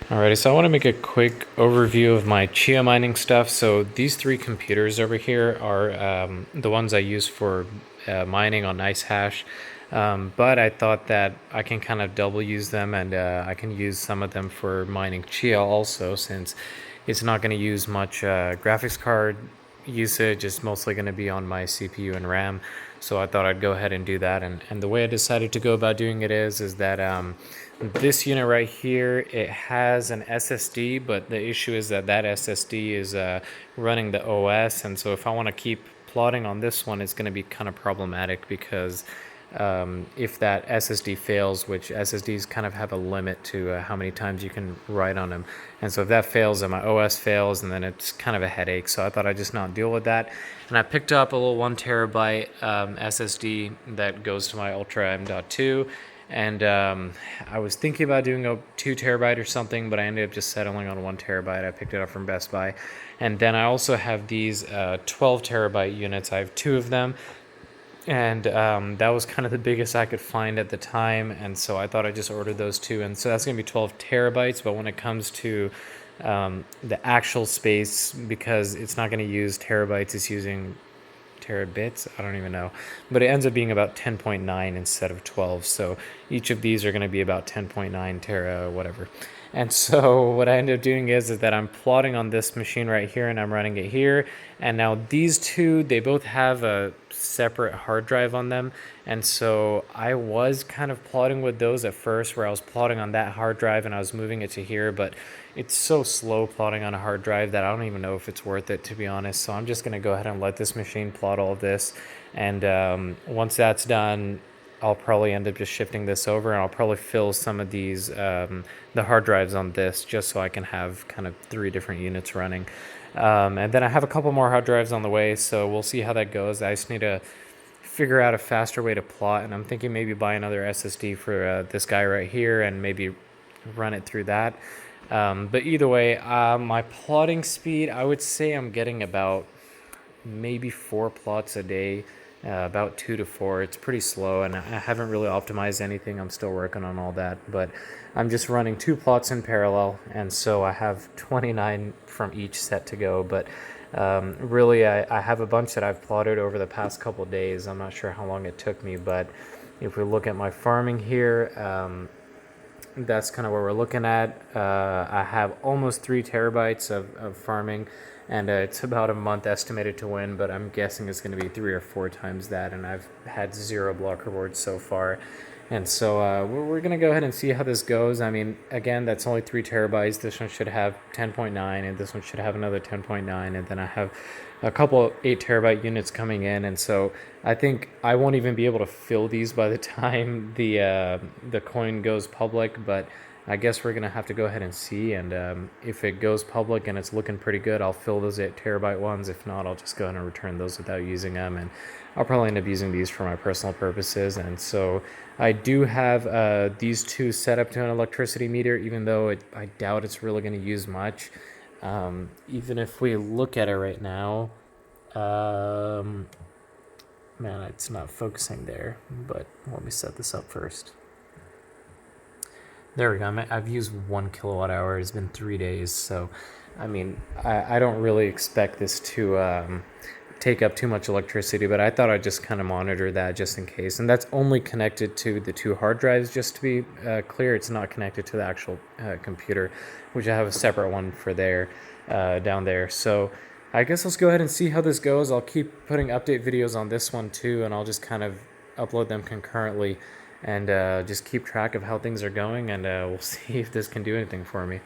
Alrighty, so I want to make a quick overview of my Chia mining stuff. So these three computers over here are the ones I use for mining on NiceHash. But I thought that I can kind of double use them, and I can use some of them for mining Chia also, since it's not going to use much graphics card usage. It's mostly going to be on my CPU and RAM. So I thought I'd go ahead and do that. And the way I decided to go about doing it is that this unit right here, it has an SSD, but the issue is that SSD is running the OS. And so if I want to keep plotting on this one, it's going to be kind of problematic because if that SSD fails, which SSDs kind of have a limit to how many times you can write on them. And so if that fails, then my OS fails, and then it's kind of a headache. So I thought I'd just not deal with that. And I picked up a little 1 TB SSD that goes to my Ultra M.2. And I was thinking about doing a 2 TB or something, but I ended up just settling on 1 TB. I picked it up from Best Buy. And then I also have these 12 TB units. I have two of them. And that was kind of the biggest I could find at the time, and so I thought I'd just order those two. And so that's going to be 12 terabytes, but when it comes to the actual space, because it's not going to use terabytes, it's using terabits, I don't even know, but it ends up being about 10.9 instead of 12. So each of these are going to be about 10.9 tera whatever. And so what I ended up doing is that I'm plotting on this machine right here, and I'm running it here. And now these two, they both have a separate hard drive on them. And so I was kind of plotting with those at first, where I was plotting on that hard drive and I was moving it to here, but it's so slow plotting on a hard drive that I don't even know if it's worth it, to be honest. So I'm just going to go ahead and let this machine plot all of this. And once that's done, I'll probably end up just shifting this over, and I'll probably fill some of these, the hard drives on this, just so I can have kind of 3 different units running. And then I have a couple more hard drives on the way, so we'll see how that goes. I just need to figure out a faster way to plot, and I'm thinking maybe buy another SSD for this guy right here and maybe run it through that. But either way, my plotting speed, I would say I'm getting about maybe 4 plots a day, about 2 to 4. It's pretty slow, and I haven't really optimized anything. I'm still working on all that, but I'm just running 2 plots in parallel, and so I have 29 from each set to go. But really, I have a bunch that I've plotted over the past couple days. I'm not sure how long it took me, but if we look at my farming here, that's kind of where we're looking at. I have almost 3 terabytes of farming, and it's about a month estimated to win, but I'm guessing it's going to be 3 or 4 times that, and I've had 0 block rewards so far. And so we're going to go ahead and see how this goes. I mean, again, that's only 3 terabytes. This one should have 10.9, and this one should have another 10.9, and then I have a couple 8 terabyte units coming in, and so I think I won't even be able to fill these by the time the coin goes public. But I guess we're gonna have to go ahead and see, and if it goes public and it's looking pretty good, I'll fill those 8 terabyte ones. If not, I'll just go ahead and return those without using them, and I'll probably end up using these for my personal purposes. And so I do have these two set up to an electricity meter, even though I doubt it's really going to use much. Even if we look at it right now, man, it's not focusing there, but let me set this up first. There we go. I've used 1 kilowatt hour. It's been 3 days. So, I mean, I don't really expect this to take up too much electricity, but I thought I'd just kind of monitor that just in case. And that's only connected to the 2 hard drives, just to be clear. It's not connected to the actual computer, which I have a separate one for there, down there. So I guess let's go ahead and see how this goes. I'll keep putting update videos on this one too, and I'll just kind of upload them concurrently and just keep track of how things are going, and we'll see if this can do anything for me.